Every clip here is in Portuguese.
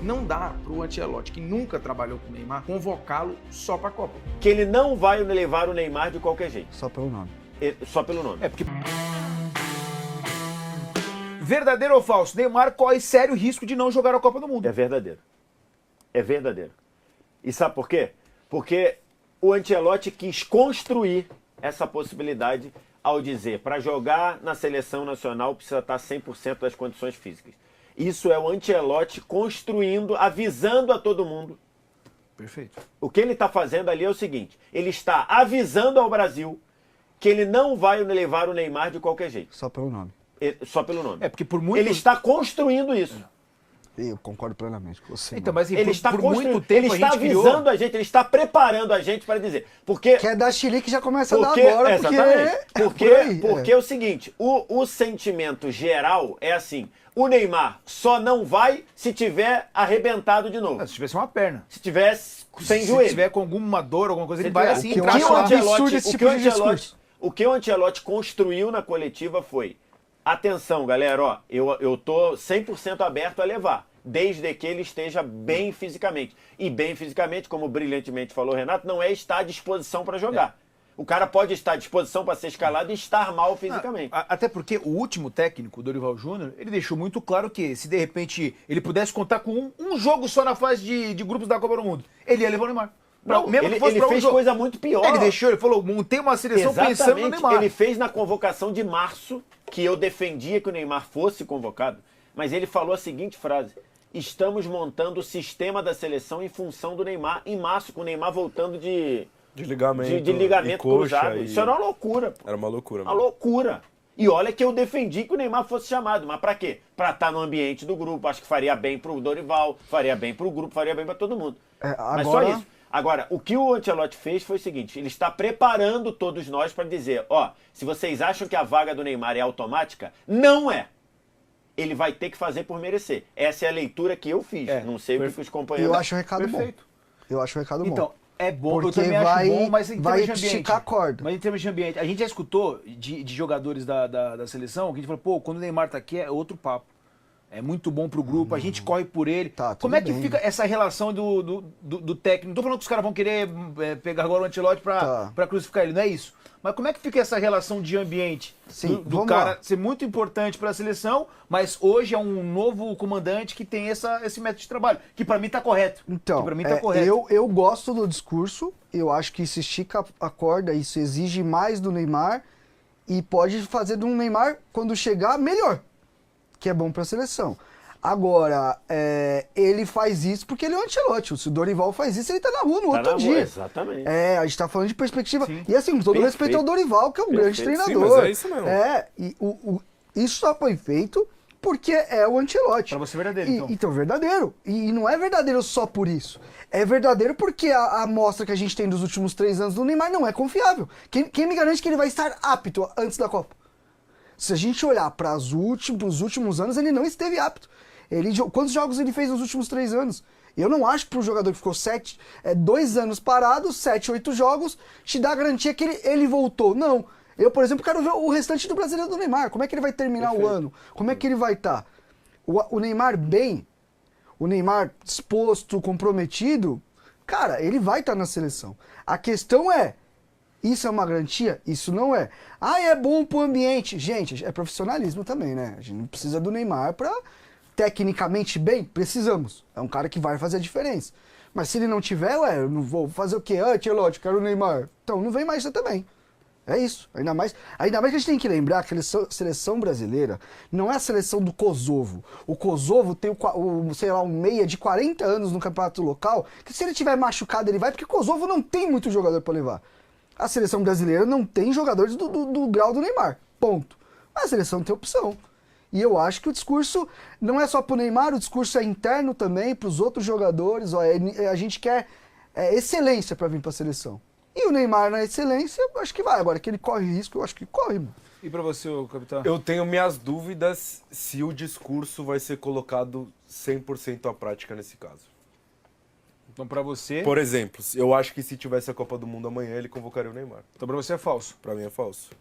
Não dá pro Ancelotti, que nunca trabalhou com o Neymar, convocá-lo só pra Copa. Que ele não vai levar o Neymar de qualquer jeito. Só pelo nome. Só pelo nome. É porque... Verdadeiro ou falso? Neymar corre sério risco de não jogar a Copa do Mundo. É verdadeiro. É verdadeiro. E sabe por quê? Porque o Ancelotti quis construir essa possibilidade ao dizer, para jogar na seleção nacional precisa estar 100% das condições físicas. Isso é o Ancelotti construindo, avisando a todo mundo. Perfeito. O que ele está fazendo ali é o seguinte, ele está avisando ao Brasil que ele não vai levar o Neymar de qualquer jeito. Só pelo nome. Só pelo nome. É porque por muito... Ele está construindo isso. Eu concordo plenamente com você. Então, mas Ele está por construindo, muito tempo ele está a gente avisando criou... a gente, ele está preparando a gente para dizer. Porque Quer dar chilique já começa a dar Porque, agora, exatamente. porque... Porque é o seguinte, o sentimento geral é assim, o Neymar só não vai se tiver arrebentado de novo. Se tivesse uma perna. Se tiver sem Se joelho. tiver com alguma dor, alguma coisa, Se ele vai tiver- assim o que eu entrar acho só. absurdo esse tipo de discurso. O que o Ancelotti construiu na coletiva foi, atenção galera, ó, eu tô 100% aberto a levar, desde que ele esteja bem fisicamente. E bem fisicamente, como brilhantemente falou o Renato, não é estar à disposição para jogar. O cara pode estar à disposição para ser escalado e estar mal fisicamente. Até porque o último técnico, o Dorival Júnior, ele deixou muito claro que se de repente ele pudesse contar com um jogo só na fase de grupos da Copa do Mundo, ele ia levar o Neymar. Não, Mesmo ele que fosse pra um fez jogo. coisa muito pior. Ele falou, montei uma seleção pensando no Neymar. Ele fez na convocação de março, que eu defendia que o Neymar fosse convocado, mas ele falou a seguinte frase, estamos montando o sistema da seleção em função do Neymar em março, com o Neymar voltando de ligamento, de ligamento e coxa, cruzado. Isso era uma loucura. Pô. Era uma loucura. Uma loucura. E olha que eu defendi que o Neymar fosse chamado, mas pra quê? Pra estar no ambiente do grupo, acho que faria bem pro Dorival, faria bem pro grupo, faria bem pra todo mundo. Mas só isso. Agora, o que o Ancelotti fez foi o seguinte, ele está preparando todos nós para dizer, ó, se vocês acham que a vaga do Neymar é automática, não é. Ele vai ter que fazer por merecer. Essa é a leitura que eu fiz. Não sei o que os companheiros... Eu acho o recado Perfeito. bom. Eu acho o recado bom. Então, é bom, Porque eu também acho bom, mas em vai termos de ambiente. esticar a corda. Mas em termos de ambiente, a gente já escutou de jogadores da seleção, que a gente falou, pô, quando o Neymar tá aqui é outro papo. É muito bom pro grupo, a gente corre por ele. Tá, como é que bem. fica essa relação do técnico? Não tô falando que os caras vão querer pegar agora o Ancelotti pra crucificar ele, não é isso. Mas como é que fica essa relação de ambiente? Sim, do vamos cara lá. ser muito importante pra seleção, mas hoje é um novo comandante que tem esse método de trabalho, que pra mim tá correto. Então, que pra mim tá correto. eu gosto do discurso, eu acho que isso estica a corda, isso exige mais do Neymar e pode fazer do Neymar, quando chegar, melhor, que é bom pra seleção. Agora, ele faz isso porque ele é o Ancelotti. Se o Dorival faz isso, ele tá na rua no outro dia. Exatamente. A gente tá falando de perspectiva. Sim. E assim, com todo Perfeito. respeito ao Dorival, que é um grande Perfeito. Sim, treinador. mas é isso mesmo. E isso só foi feito porque é o Ancelotti. Pra você é verdadeiro, Então, verdadeiro. E não é verdadeiro só por isso. É verdadeiro porque a amostra que a gente tem dos últimos 3 anos do Neymar não é confiável. Quem me garante que ele vai estar apto antes da Copa? Se a gente olhar para os últimos anos, ele não esteve apto. Quantos jogos ele fez nos últimos 3 anos? Eu não acho que para o jogador que ficou 2 anos parado, 7, 8 jogos, te dá a garantia que ele voltou. Não. Eu, por exemplo, quero ver o restante do brasileiro do Neymar. Como é que ele vai terminar o ano? Como é que ele vai estar? O Neymar bem, o Neymar disposto, comprometido, cara, ele vai estar na seleção. A questão é, isso é uma garantia? Isso não é. É bom pro ambiente. Gente, é profissionalismo também, né? A gente não precisa do Neymar pra... Tecnicamente bem, precisamos. É um cara que vai fazer a diferença. Mas se ele não tiver, eu não vou fazer o quê? Ancelotti, quero o Neymar. Então, não vem mais você também. É isso. Ainda mais que a gente tem que lembrar que a seleção brasileira não é a seleção do Kosovo. O Kosovo tem sei lá, um meia de 40 anos no campeonato local, que se ele tiver machucado ele vai, porque o Kosovo não tem muito jogador para levar. A seleção brasileira não tem jogadores do grau do Neymar. Ponto. Mas a seleção tem opção. E eu acho que o discurso não é só pro Neymar, o discurso é interno também, pros outros jogadores. A gente quer excelência para vir pra seleção. E o Neymar na excelência, eu acho que vai. Agora, que ele corre risco, eu acho que corre, mano. E pra você, capitão? Eu tenho minhas dúvidas se o discurso vai ser colocado 100% à prática nesse caso. Então pra você... Por exemplo, eu acho que se tivesse a Copa do Mundo amanhã, ele convocaria o Neymar. Então pra você é falso. Pra mim é falso.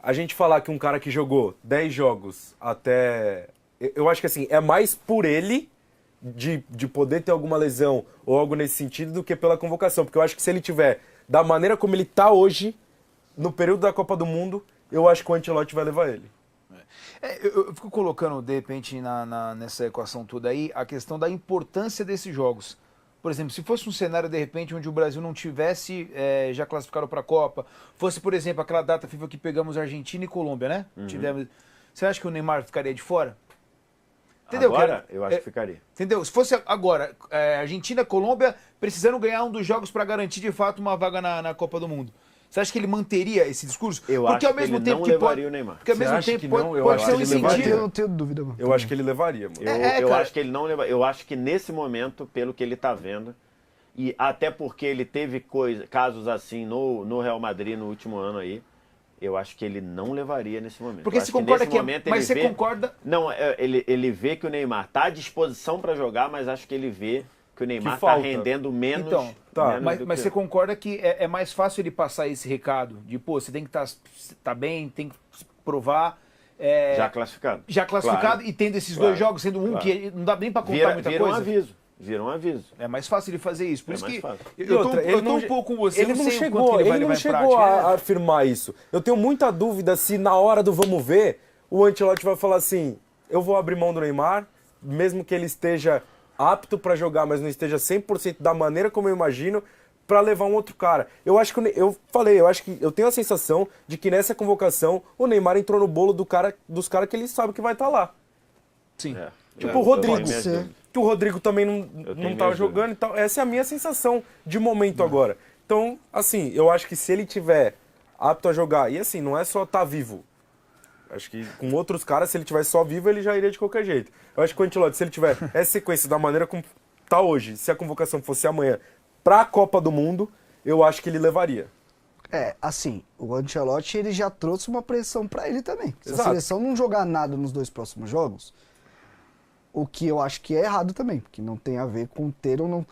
A gente falar que um cara que jogou 10 jogos até Eu acho que assim, é mais por ele de poder ter alguma lesão ou algo nesse sentido do que pela convocação. Porque eu acho que se ele tiver da maneira como ele tá hoje, no período da Copa do Mundo, eu acho que o Ancelotti vai levar ele. Eu fico colocando, de repente, nessa equação toda aí, a questão da importância desses jogos. Por exemplo, se fosse um cenário, de repente, onde o Brasil não tivesse já classificado para a Copa, fosse, por exemplo, aquela data FIFA que pegamos Argentina e Colômbia, né? Tivemos. Você acha que o Neymar ficaria de fora? Entendeu? Agora, eu acho que ficaria. Entendeu? Se fosse agora, Argentina, Colômbia, precisando ganhar um dos jogos para garantir, de fato, uma vaga na Copa do Mundo. Você acha que ele manteria esse discurso? Eu porque acho ao mesmo que ele tempo não que levaria pode, o Neymar. porque ao Você mesmo acha tempo que pode, não? Eu pode acho ser que um ele levaria. incentivo. Eu não tenho dúvida, mano. Eu acho que ele levaria, mano. Eu cara. acho que ele não leva. Eu acho que nesse momento, pelo que ele tá vendo, e até porque ele teve casos assim no Real Madrid no último ano aí, eu acho que ele não levaria nesse momento. Porque eu você acho concorda nesse que momento mas ele você vê... concorda? Não, ele vê que o Neymar tá à disposição para jogar, mas acho que ele vê que o Neymar Que tá falta. rendendo menos. Então, tá. menos Mas do você que... concorda que é mais fácil ele passar esse recado de, pô, você tem que tá bem, tem que provar. Já classificado. Já classificado Claro. e tendo esses Claro. dois jogos, sendo um Claro. que não dá nem pra contar muita Vira um coisa. aviso. Vira um aviso. É mais fácil ele fazer isso. Por É isso mais que fácil. eu tô um pouco com você, Ele eu não sei o chegou, quanto que ele vai não levar em chegou prática. a afirmar isso. Eu tenho muita dúvida se na hora do vamos ver, o Ancelotti vai falar assim, eu vou abrir mão do Neymar, mesmo que ele esteja apto para jogar, mas não esteja 100% da maneira como eu imagino, para levar um outro cara. Eu acho que eu acho que eu tenho a sensação de que nessa convocação o Neymar entrou no bolo dos caras que ele sabe que vai estar lá. Sim. Tipo o Rodrigo. Eu tenho minhas dúvidas. Que o Rodrigo também não tenho tava minhas jogando e tal. Essa é a minha sensação de momento agora. Então, assim, eu acho que se ele tiver apto a jogar, e assim, não é só estar vivo. Acho que com outros caras, se ele tivesse só vivo, ele já iria de qualquer jeito. Eu acho que o Ancelotti, se ele tiver essa sequência da maneira como tá hoje, se a convocação fosse amanhã pra Copa do Mundo, eu acho que ele levaria. Assim, o Ancelotti ele já trouxe uma pressão pra ele também. Se Exato. a seleção não jogar nada nos 2 próximos jogos, o que eu acho que é errado também, porque não tem a ver com ter ou não.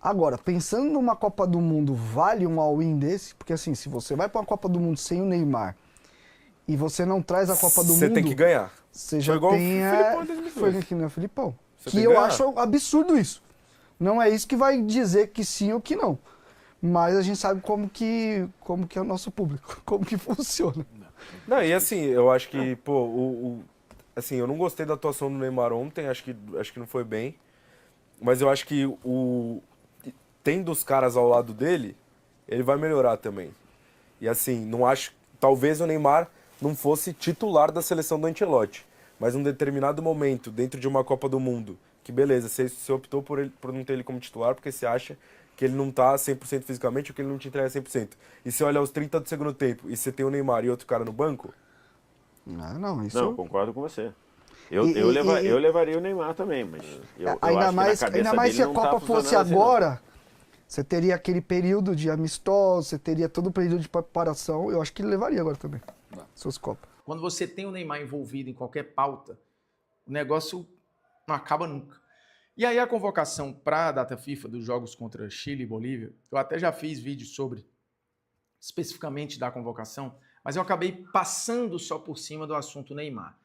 Agora, pensando numa Copa do Mundo, vale um all-in desse? Porque assim, se você vai pra uma Copa do Mundo sem o Neymar e você não traz a Copa do Mundo... Você tem que ganhar. Você já igual tem o Filipão em 2002. Foi aqui no Filipão. Você Que tem eu que ganhar. acho absurdo isso. Não é isso que vai dizer que sim ou que não. Mas a gente sabe como que é o nosso público, como que funciona. Não, e assim, eu acho que, pô, assim, eu não gostei da atuação do Neymar ontem, acho que não foi bem. Mas eu acho que tendo os caras ao lado dele, ele vai melhorar também. E assim, não acho, talvez o Neymar não fosse titular da seleção do Ancelotti, mas num determinado momento, dentro de uma Copa do Mundo, que beleza, você optou por não ter ele como titular porque você acha que ele não tá 100% fisicamente ou que ele não te entrega 100%. E você olha aos 30 do segundo tempo e você tem o Neymar e outro cara no banco, Não, isso... Não, concordo com você. Eu E- levaria o Neymar também, mas eu ainda acho mais, que na cabeça ainda mais se dele a não tá Copa fosse funcionando assim, não. agora, você teria aquele período de amistoso, você teria todo o período de preparação. Eu acho que ele levaria agora também, se fosse Copa. Quando você tem o Neymar envolvido em qualquer pauta, o negócio não acaba nunca. E aí a convocação para a data FIFA dos jogos contra Chile e Bolívia, eu até já fiz vídeo sobre especificamente da convocação, mas eu acabei passando só por cima do assunto Neymar.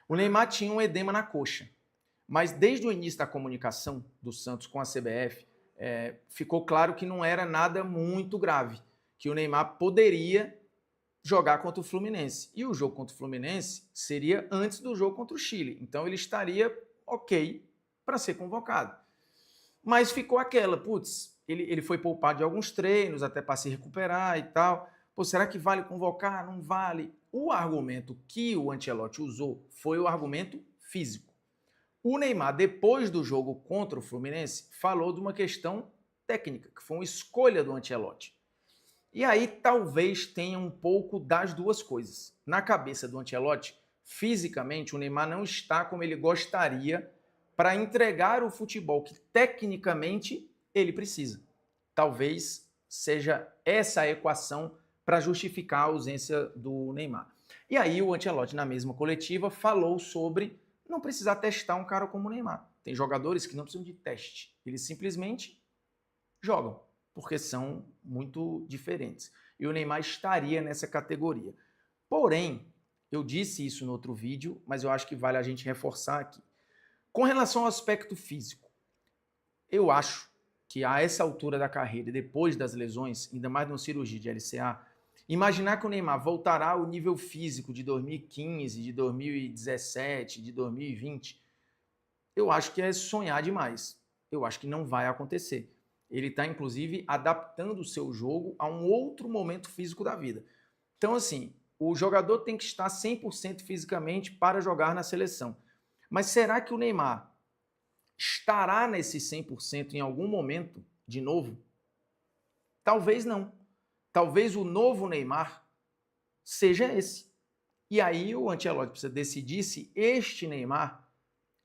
O Neymar tinha um edema na coxa, mas desde o início da comunicação do Santos com a CBF, ficou claro que não era nada muito grave, que o Neymar poderia jogar contra o Fluminense. E o jogo contra o Fluminense seria antes do jogo contra o Chile. Então ele estaria ok para ser convocado. Mas ficou aquela, putz, ele foi poupado de alguns treinos até para se recuperar e tal. Pô, será que vale convocar? Não vale. O argumento que o Ancelotti usou foi o argumento físico. O Neymar, depois do jogo contra o Fluminense, falou de uma questão técnica, que foi uma escolha do Ancelotti. E aí talvez tenha um pouco das duas coisas. Na cabeça do Ancelotti, fisicamente, o Neymar não está como ele gostaria para entregar o futebol que tecnicamente ele precisa. Talvez seja essa a equação para justificar a ausência do Neymar. E aí o Ancelotti, na mesma coletiva, falou sobre não precisar testar um cara como o Neymar. Tem jogadores que não precisam de teste. Eles simplesmente jogam, porque são muito diferentes. E o Neymar estaria nessa categoria. Porém, Eu disse isso no outro vídeo, mas eu acho que vale a gente reforçar aqui. Com relação ao aspecto físico, eu acho que a essa altura da carreira, depois das lesões, ainda mais numa cirurgia de LCA, imaginar que o Neymar voltará ao nível físico de 2015, de 2017, de 2020, eu acho que é sonhar demais. Eu acho que não vai acontecer. Ele está, inclusive, adaptando o seu jogo a um outro momento físico da vida. Então, assim, o jogador tem que estar 100% fisicamente para jogar na seleção. Mas será que o Neymar estará nesse 100% em algum momento, de novo? Talvez não. Talvez o novo Neymar seja esse. E aí o Ancelotti precisa decidir se este Neymar,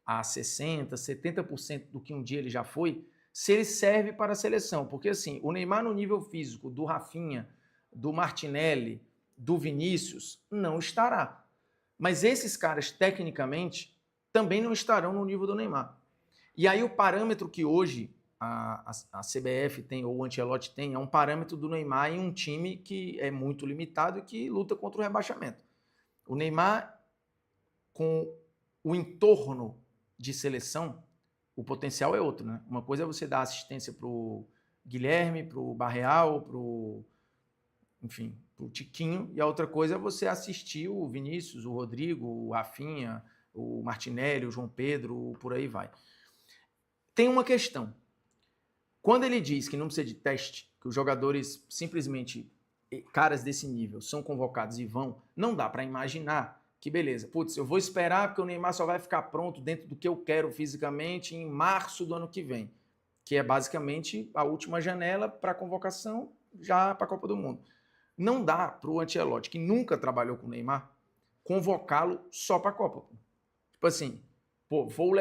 a 60%, 70% do que um dia ele já foi, se ele serve para a seleção. Porque assim, o Neymar no nível físico do Rafinha, do Martinelli, do Vinícius, não estará. Mas esses caras, tecnicamente, também não estarão no nível do Neymar. E aí o parâmetro que hoje a CBF tem, ou o Ancelotti tem, é um parâmetro do Neymar em um time que é muito limitado e que luta contra o rebaixamento. O Neymar, com o entorno de seleção, o potencial é outro, né? Uma coisa é você dar assistência para o Guilherme, para o Barreal, para o Tiquinho, e a outra coisa é você assistir o Vinícius, o Rodrigo, o Rafinha, o Martinelli, o João Pedro, por aí vai. Tem uma questão. Quando ele diz que não precisa de teste, que os jogadores simplesmente, caras desse nível, são convocados e vão, não dá para imaginar que beleza, putz, eu vou esperar porque o Neymar só vai ficar pronto dentro do que eu quero fisicamente em março do ano que vem, que é basicamente a última janela para convocação já para a Copa do Mundo. Não dá para o Ancelotti, que nunca trabalhou com o Neymar, convocá-lo só para a Copa. Tipo assim, pô, vou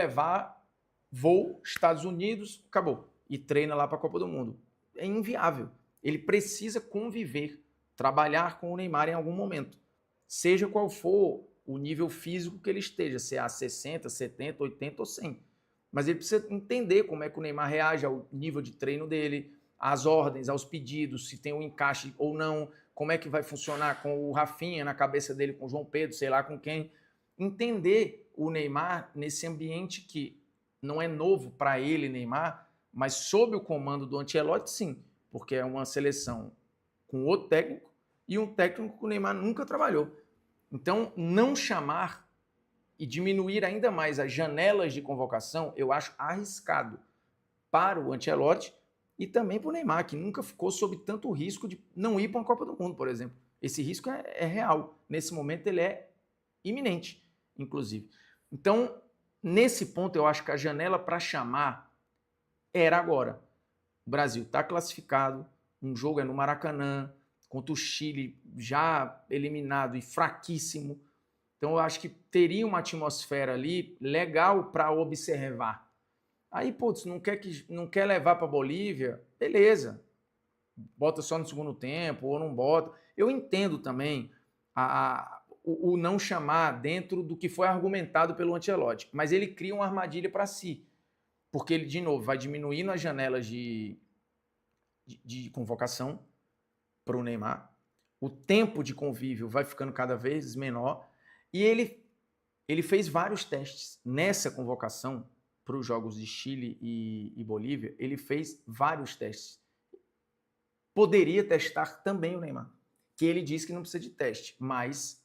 Estados Unidos, acabou, e treina lá para a Copa do Mundo. É inviável. Ele precisa conviver, trabalhar com o Neymar em algum momento, seja qual for o nível físico que ele esteja, se é a 60, 70, 80 ou 100. Mas ele precisa entender como é que o Neymar reage ao nível de treino dele, às ordens, aos pedidos, se tem um encaixe ou não, como é que vai funcionar com o Rafinha na cabeça dele, com o João Pedro, sei lá com quem. Entender o Neymar nesse ambiente que não é novo para ele, Neymar, mas sob o comando do Ancelotti, sim, porque é uma seleção com outro técnico e um técnico que o Neymar nunca trabalhou. Então, não chamar e diminuir ainda mais as janelas de convocação, eu acho arriscado para o Ancelotti e também para o Neymar, que nunca ficou sob tanto risco de não ir para uma Copa do Mundo, por exemplo. Esse risco é real. Nesse momento, ele é iminente, inclusive. Então, nesse ponto, eu acho que a janela para chamar era agora. O Brasil está classificado, um jogo é no Maracanã, contra o Chile já eliminado e fraquíssimo. Então eu acho que teria uma atmosfera ali legal para observar. Aí, putz, não quer levar para a Bolívia? Beleza. Bota só no segundo tempo ou não bota. Eu entendo também o não chamar dentro do que foi argumentado pelo Ancelotti, mas ele cria uma armadilha para si. Porque ele, de novo, vai diminuindo as janelas de convocação para o Neymar, o tempo de convívio vai ficando cada vez menor e ele fez vários testes nessa convocação para os jogos de Chile e Bolívia, ele fez vários testes. Poderia testar também o Neymar, que ele disse que não precisa de teste, mas